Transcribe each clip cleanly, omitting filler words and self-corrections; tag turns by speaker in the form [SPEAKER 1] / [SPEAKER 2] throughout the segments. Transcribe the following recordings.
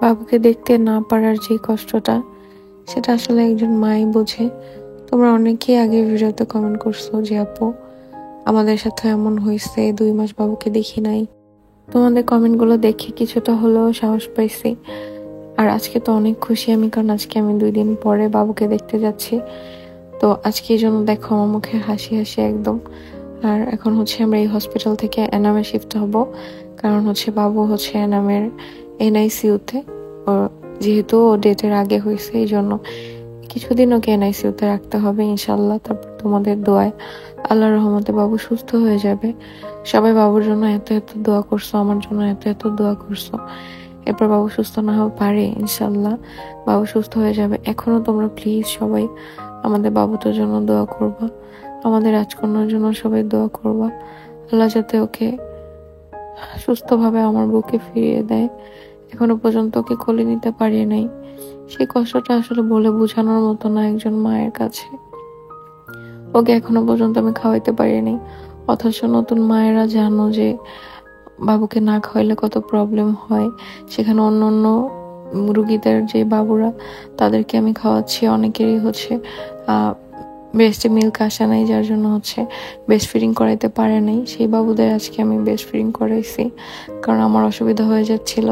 [SPEAKER 1] বাবুকে দেখতে না পারার যে কষ্টটা, সেটা আসলে একজন মাই বোঝে। তোমরা অনেকেই আগে ভিডিওতে কমেন্ট করছো যে আপু আমাদের সাথে এমন হয়েছে, 2 মাস বাবুকে দেখি নাই। তোমাদের কমেন্টগুলো দেখে কিছুটা হলেও সাহস পাইছি। আর আজকে তো অনেক খুশি আমি, কারণ আজকে আমি 2 দিন পরে বাবুকে দেখতে যাচ্ছি। তো আজকে এই জন্য দেখো আমার মুখে হাসি হাসি একদম। আর এখন আমরা এই হসপিটাল থেকে এনামে শিফট হব, কারণ বাবু এনামের এনআইসিউতে। যেহেতু ডেটের আগে হয়েছে, এই জন্য কিছুদিন ওকে এনআইসিউতে রাখতে হবে ইনশাল্লাহ। তারপর তোমাদের দোয়ায় আল্লাহর রহমতে বাবু সুস্থ হয়ে যাবে। সবাই বাবুর জন্য এত এত দোয়া করছো, আমার জন্য এত এত দোয়া করছো। এরপর বাবু সুস্থ না হওয়া পারে, ইনশাল্লাহ বাবু সুস্থ হয়ে যাবে। এখনো তোমরা প্লিজ সবাই আমাদের বাবুটার জন্য দোয়া করবা, আমাদের রাজকন্যার জন্য সবাই দোয়া করবা। আল্লাহ যাতে ওকে সুস্থভাবে আমার বুকে ফিরিয়ে দেয়। এখনো পর্যন্ত ওকে কোলে নিতে পারি নাই, সেই কষ্টটা আসলে বলে বোঝানোর মতো না একজন মায়ের কাছে। ওকে এখনো পর্যন্ত আমি খাওয়াইতে পারিনি, অথচ নতুন মায়েরা জানো যে বাবুকে না খাওয়াইলে কত প্রবলেম হয়। সেখানে অন্য অন্য রুগীদের যে বাবুরা, তাদেরকে আমি খাওয়াচ্ছি, অনেকেরই ব্রেস্টে মিল্ক আসে নাই, যার জন্য ব্রেস্ট ফিডিং করাইতে পারে নাই। সেই বাবুদের আজকে আমি ব্রেস্ট ফিডিং করাইছি, কারণ আমার অসুবিধা হয়ে যাচ্ছিল।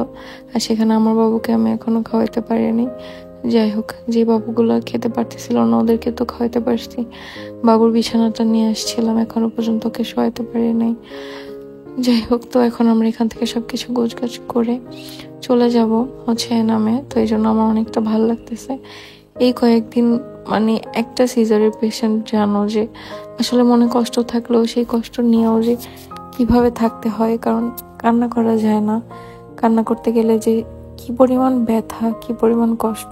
[SPEAKER 1] আর সেখানে আমার বাবুকে আমি এখনো খাওয়াইতে পারিনি। যাই হোক, যে বাবুগুলো খেতে পারতেছিল না ওদেরকে তো খাওয়াইতে পারছি। বাবুর বিছানাটা নিয়ে আসছিলাম, এখনো পর্যন্ত ওকে শোয়াইতে পারি নাই। যাই হোক, তো এখন আমরা এখান থেকে সবকিছু গোছগাছ করে চলে যাব এনামে। তো এই জন্য আমার অনেকটা ভালো লাগতেছে। এই কয়েকদিন একটা সিজারের পেশেন্ট জানো যে আসলে মনে কষ্ট থাকলেও সেই কষ্ট নিয়েও যে কিভাবে থাকতে হয়, কারণ কান্না করা যায় না। কান্না করতে গেলে যে কি পরিমাণ ব্যথা, কি পরিমাণ কষ্ট,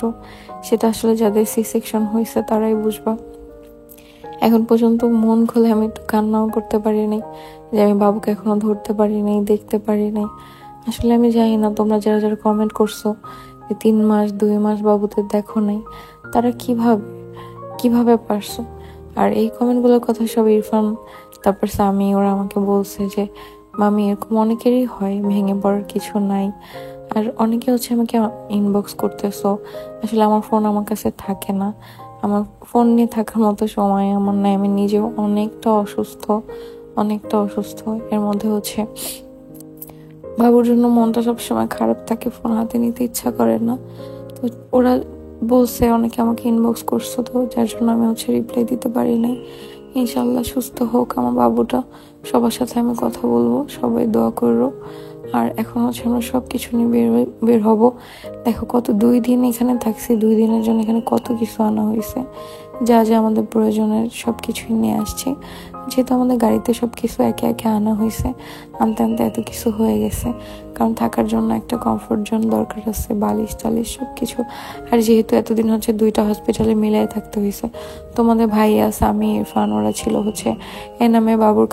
[SPEAKER 1] সেটা আসলে যাদের সি সেকশন হয়েছে তারাই বুঝবা। এখন পর্যন্ত মন খুলে আমি একটু কান্নাও করতে পারি নাই, যে আমি বাবুকে এখনো ধরতে পারি নাই, দেখতে পারি নাই। আসলে আমি জানি না তোমরা যারা যারা কমেন্ট করছো যে 3 মাস 2 মাস বাবুদের দেখো নাই, তারা কিভাবে পারছো। আর এই কমেন্টগুলোর কথা সব ইরফান, তারপর সামি, ওরা আমাকে বলছে যে মামি এরকম অনেকেরই হয়, ভেঙে পড়ার কিছু নাই। আর অনেকে আমাকে ইনবক্স করতেছো। আসলে আমার ফোন আমার কাছে থাকে না, আমার ফোন নিয়ে থাকার মতো সময় আমার নাই। আমি নিজেও অনেকটা অসুস্থ। এর মধ্যে বাবুর জন্য মনটা সবসময় খারাপ থাকে, ফোন হাতে নিতে ইচ্ছা করে না। তো ওরা বলছে, অনেকে আমাকে ইনবক্স করছো, তো যার জন্য আমি রিপ্লাই দিতে পারি নাই। ইনশাল্লাহ সুস্থ হোক আমার বাবুটা, সবার সাথে আমি কথা বলবো, সবাই দোয়া করো। আর এখন আমরা সবকিছু নিয়ে বের হব। দেখো কত 2 দিন এখানে থাকছি, 2 দিনের জন্য এখানে কত কিছু আনা হয়েছে, যা যা আমাদের প্রয়োজনের সবকিছুই নিয়ে আসছি। যেহেতু আমাদের গাড়িতে সবকিছু একে একে আনা হয়েছে, আনতে আনতে এত কিছু হয়ে গেছে, কারণ থাকার জন্য একটা কমফোর্ট জোন দরকার আছে, বালিশ টালিশ সবকিছু। আর যেহেতু এতদিন 2টা হসপিটালে মিলাই থাকতে হয়েছে, তোমাদের ভাইয়া সামি ইরফান ওরা ছিল এনামে বাবুর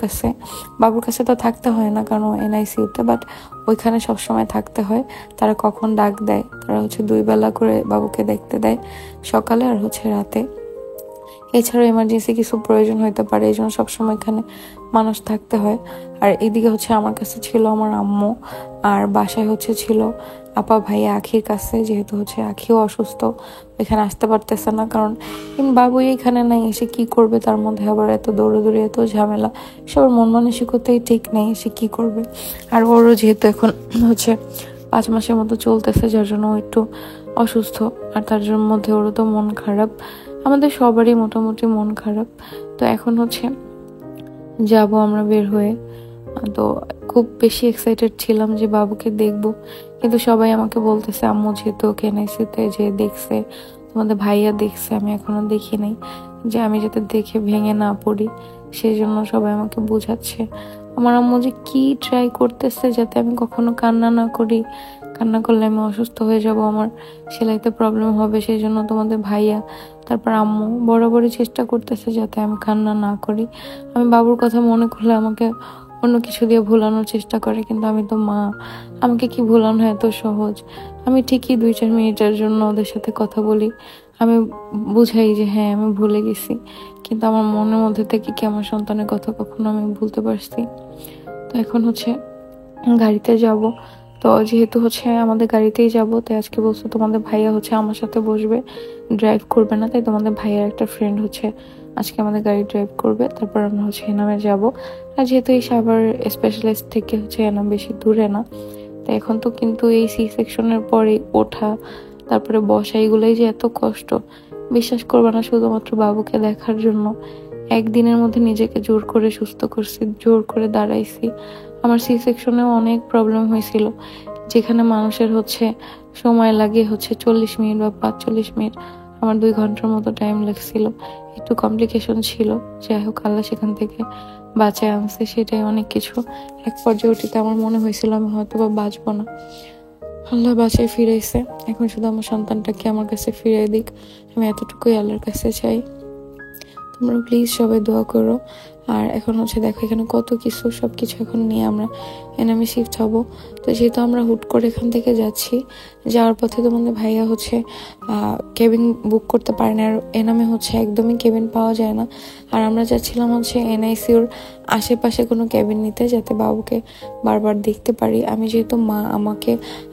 [SPEAKER 1] কাছে তো থাকতে হয় না, কারণ এনআইসিউতে, বাট ওইখানে সবসময় থাকতে হয়। তারা কখন ডাক দেয়, তারা 2 বেলা করে বাবুকে দেখতে দেয়, সকালে আর রাতে। এছাড়াও এমার্জেন্সি কিছু প্রয়োজন হইতে পারে, এই জন্য সবসময় এখানে মানুষ থাকতে হয়। আর এদিকে আমার কাছে ছিল আমার আম্মু, আর বাসায় ছিল আপা ভাইয়া আখির কাছে। যেহেতু আখিও অসুস্থ, এখানে আসতে পারতেছে না, কারণ বাবুই এখানে নাই, এসে কি করবে, তার মধ্যে আবার এত দৌড়ে এত ঝামেলা, সবার মন মানসিকতাই ঠিক নেই, এসে কি করবে। আর ওরও যেহেতু এখন 5 মাসের মতো চলতেছে, যার জন্য একটু অসুস্থ, আর তার জন্য মধ্যে ওরও তো মন খারাপ, আমাদের সবারই মোটামুটি মন খারাপ। তো এখন যাব আমরা বের হয়ে। তো খুব বেশি এক্সাইটেড ছিলাম যে বাবুকে দেখবো, কিন্তু সবাই আমাকে বলতেছে আম্মু যেহেতু ওকে এনআইসিউতে যে দেখছে, তোমাদের ভাইয়া দেখছে, আমি এখনো দেখি নাই, যে আমি যাতে দেখে ভেঙে না পড়ি, সেই জন্য সবাই আমাকে বোঝাচ্ছে। আমার আম্মু যে কি ট্রাই করতেছে যাতে আমি কখনো কান্না না করি, কান্না করলে আমি অসুস্থ হয়ে যাব, আমার সেলাইতে প্রবলেম হবে, সেই জন্য তোমাদের ভাইয়া তারপর আম্মু বরাবরই চেষ্টা করতেছে যাতে আমি কান্না না করি। আমি বাবুর কথা মনে করলে আমাকে অন্য কিছু দিয়ে ভুলানোর চেষ্টা করে, কিন্তু আমি তো মা, আমাকে কি ভুলানো এত সহজ। আমি ঠিকই 2-4 মিনিটের জন্য ওদের সাথে কথা বলি, আমি বুঝাই যে হ্যাঁ আমি ভুলে গেছি, কিন্তু আমার মনের মধ্যে থেকে কি আমার সন্তানের কথা কখনো আমি ভুলতে পারছি। তো এখন গাড়িতে যাব। তো যেহেতু হচ্ছে আমাদের গাড়িতেই যাব, তাই আজকে বলছো তোমাদের ভাইয়া হচ্ছে আমার সাথে বসবে, ড্রাইভ করবে না, তাই তোমাদের ভাইয়ার একটা ফ্রেন্ড হচ্ছে আজকে আমাদের গাড়ি ড্রাইভ করবে, তারপর আমরা হচ্ছে এনামে যাব। আর যেহেতু এই সাভার স্পেশালিস্ট থেকে হচ্ছে এনাম বেশি দূরে না, তো এখন তো কিন্তু এই সি সেকশনের পরে ওঠা তারপরে বসা এগুলোই যে এত কষ্ট, বিশ্বাস করবে না, শুধুমাত্র বাবুকে দেখার জন্য একদিনের মধ্যে নিজেকে জোর করে সুস্থ করছি, জোর করে দাঁড়াইছি। আমার সি সেকশনেও অনেক প্রবলেম হয়েছিল, যেখানে মানুষের হচ্ছে সময় লাগে হচ্ছে 40 মিনিট বা 45 মিনিট, আমার 2 ঘন্টার মতো টাইম লাগছিল। একটু কমপ্লিকেশন ছিল, যাই হোক আল্লাহ সেখান থেকে বাঁচায় আনছে, সেটাই অনেক কিছু। এক পর্যায়ে ওটিতে আমার মনে হয়েছিল আমি হয়তো বা বাঁচবো না, আল্লাহ বাঁচায় ফিরাইছে। এখন শুধু আমার সন্তানটাকে আমার কাছে ফিরিয়ে দিক, আমি এতটুকুই আল্লাহর কাছে চাই। তোমরা প্লিজ সবাই দোয়া করো। আর এখন হচ্ছে দেখো এখানে কত কিছু, সবকিছু এখন নিয়ে আমরা এনামে শিফট হব। তো যেহেতু আমরা হুট করে এখান থেকে যাচ্ছি, যাওয়ার পথে তোমাদের ভাইয়া হচ্ছে কেবিন বুক করতে পারে না, আর এনামে হচ্ছে একদমই কেবিন পাওয়া যায় না। আর আমরা যাচ্ছিলাম হচ্ছে এনআইসিউর আশেপাশে কোনো কেবিন নিতে, যাতে বাবুকে বারবার দেখতে পারি। আমি যেহেতু মা,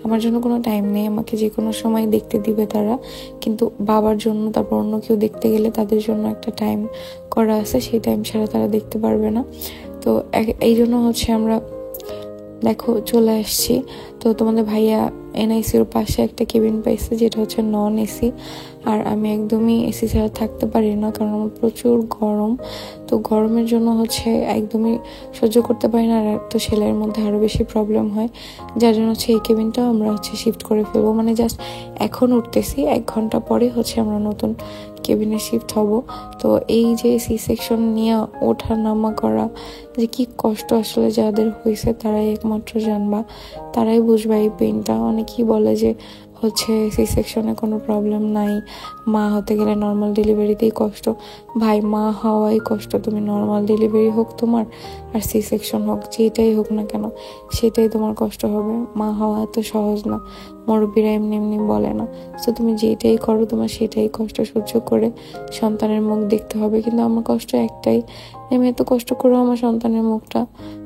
[SPEAKER 1] আমার জন্য কোনো টাইম নেই, আমাকে যে কোনো সময় দেখতে দিবে তারা, কিন্তু বাবার জন্য তারপর অন্য কেউ দেখতে গেলে তাদের জন্য একটা টাইম করা আছে, সেই টাইম ছাড়া তারা দেখতে পারবে না। তো এই জন্য হচ্ছে আমরা দেখো চলে আসছি। তো তোমাদের ভাইয়া এনআইসির পাশে একটা কেবিন পাইছে, যেটা হচ্ছে নন এসি। আর আমি একদমই এসি ছাড়া থাকতে পারি না, কারণ আমার প্রচুর গরম। তো গরমের জন্য হচ্ছে একদমই সহ্য করতে পারি না, আর তো সেলাইয়ের মধ্যে আরও বেশি প্রবলেম হয়, যার জন্য হচ্ছে এই কেবিনটাও আমরা হচ্ছে শিফট করে ফেলবো। মানে জাস্ট এখন উঠতেছি, 1 ঘন্টা পরে হচ্ছে আমরা নতুন কেবিনে শিফট হব। তো এই যে সি সেকশন নিয়ে ওঠা নামা করা যে কি কষ্ট আসলে যাদের হয়েছে তারাই একমাত্র জানবা, তারাই বুঝবা এই পেইনটা। অনেকেই বলে যে হচ্ছে সি সেকশনে কোনো প্রবলেম নাই, মা হতে গেলে নর্মাল ডেলিভারিতেই কষ্ট। ভাই, মা হওয়াই কষ্ট, তুমি নর্মাল ডেলিভারি হোক তোমার আর সি সেকশন হোক, যেটাই হোক না কেন সেটাই তোমার কষ্ট হবে। মা হওয়া এত সহজ না, মুরব্বীরা এমনি এমনি বলে না। তো তুমি যেটাই করো তোমার সেটাই কষ্ট সহ্য করে সন্তানের মুখ দেখতে হবে। কিন্তু আমার কষ্ট একটাই, আমি এত কষ্ট করেও আমার সন্তানের মুখটা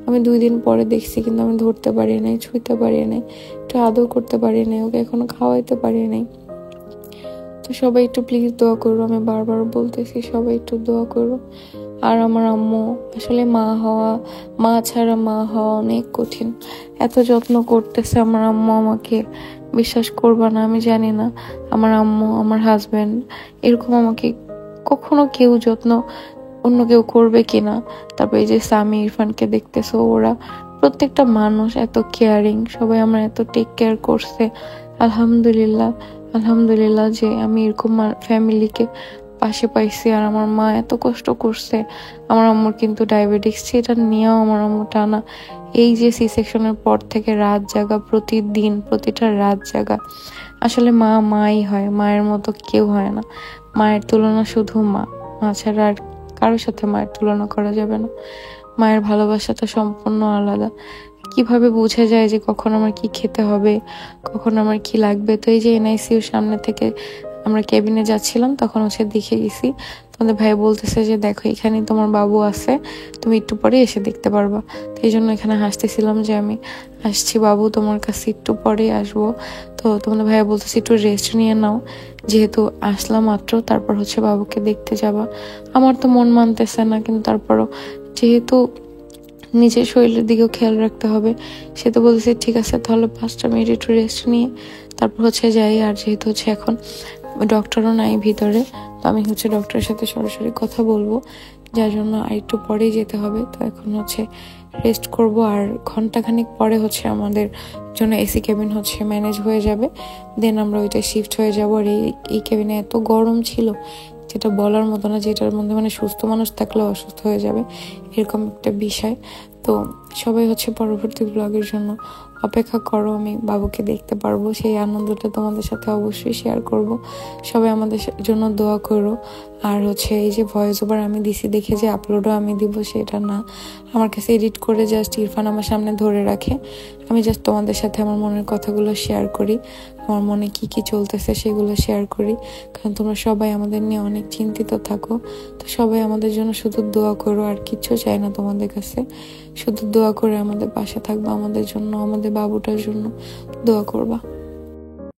[SPEAKER 1] আমি 2 দিন পরে দেখছি, কিন্তু আমি ধরতে পারি নাই, ছুঁতে পারি নাই, একটু আদর করতে পারি নাই, ওকে এখনো খাওয়াইতে পারি নাই। তো সবাই একটু প্লিজ দোয়া করো, আমি বারবার বলতেছি সবাই একটু দোয়া করো। আর আমার আম্মু, আসলে মা ছাড়া মা হওয়া অনেক কঠিন। এত যত্ন করতেছে আমার আম্মু আমাকে, বিশ্বাস করবা না, আমি জানি না আমার আম্মু, আমার হাজবেন্ড এরকম আমাকে কখনো কেউ যত্ন অন্য কেউ করবে কিনা। তারপর এই যে সামি, ইরফানকে দেখতেছো, ওরা প্রত্যেকটা মানুষ এত কেয়ারিং, সবাই আমার এত টেক কেয়ার করছে। আলহামদুলিল্লাহ, আলহামদুলিল্লাহ যে আমি এরকম ফ্যামিলিকে পাশে পাইছি। আর আমার মা এত কষ্ট করছে, আমার আম্মুর কিন্তু ডায়াবেটিক্স, সেটা নিয়েও আমার আম্মু টানা। এই যে সি সেকশনের পর থেকে রাত জাগা, প্রতিদিন প্রতিটা রাত জাগা। আসলে মা মাই হয়, মায়ের মতো কেউ হয় না, মায়ের তুলনা শুধু মা, মা ছাড়া আর কারোর সাথে মায়ের তুলনা করা যাবে না। মায়ের ভালোবাসাটা সম্পূর্ণ আলাদা। কিভাবে বোঝা যায় যে কখন আমার কি খেতে হবে, কখন আমার কি লাগবে। তো এই যে এনআইসিউর সামনে থেকে আমরা কেবিনে যাচ্ছিলাম, তখন হচ্ছে দেখে গেছি, তোমাদের ভাই বলতেছে যে দেখো এখানে তোমার বাবু আছে, তুমি একটু পরে এসে দেখতে পারবা। তো এই জন্য এখানে হাসতেছিলাম যে আমি আসছি বাবু তোমার কাছে, একটু পরে আসবো। তো তোমাদের ভাইয়া বলতেছে একটু রেস্ট নিয়ে নাও, যেহেতু আসলাম মাত্র, তারপর হচ্ছে বাবুকে দেখতে যাবা। আমার তো মন মানতেছে না, কিন্তু তারপরও যেহেতু নিজের শরীরের দিকেও খেয়াল রাখতে হবে, সে তো বলছে ঠিক আছে তাহলে 5টা মিনিট একটু রেস্ট নিয়ে তারপর হচ্ছে যাই। আর যেহেতু হচ্ছে এখন ডক্টরও নাই ভিতরে, তো আমি হচ্ছে ডক্টরের সাথে সরাসরি কথা বলবো, যার জন্য আর একটু পরেই যেতে হবে। তো এখন হচ্ছে রেস্ট করব, আর ঘন্টাখানিক পরে হচ্ছে আমাদের জন্য এসি কেবিন হচ্ছে ম্যানেজ হয়ে যাবে, দেন আমরা ওইটা শিফট হয়ে যাব। আর এই কেবিনে এত গরম ছিল যেটা বলার মতো না, যেটার মধ্যে মানে সুস্থ মানুষ থাকলে অসুস্থ হয়ে যাবে, এরকম একটা বিষয়। তো সবাই হচ্ছে পরবর্তী ব্লগের জন্য অপেক্ষা করো, আমি বাবুকে দেখতে পারবো, সেই আনন্দটা তোমাদের সাথে অবশ্যই শেয়ার করব। সবাই আমাদের জন্য দোয়া করো। আর হচ্ছে এই যে ভয়েস ওভার আমি দিছি দেখে যে আপলোডও আমি দিব সেটা না, আমার কাছে এডিট করে জাস্ট ইরফান আমার সামনে ধরে রাখে, আমি জাস্ট তোমাদের সাথে আমার মনের কথাগুলো শেয়ার করি, আমার মনে কি কি চলতেছে সেগুলো শেয়ার করি, কারণ তোমরা সবাই আমাদের নিয়ে অনেক চিন্তিত থাকো। তো সবাই আমাদের জন্য শুধু দোয়া করো, আর কিচ্ছু চাই না তোমাদের কাছে। শুধু দোয়া করে আমাদের পাশে থাকবা, আমাদের জন্য, আমাদের বাবুটার জন্য দোয়া করবা।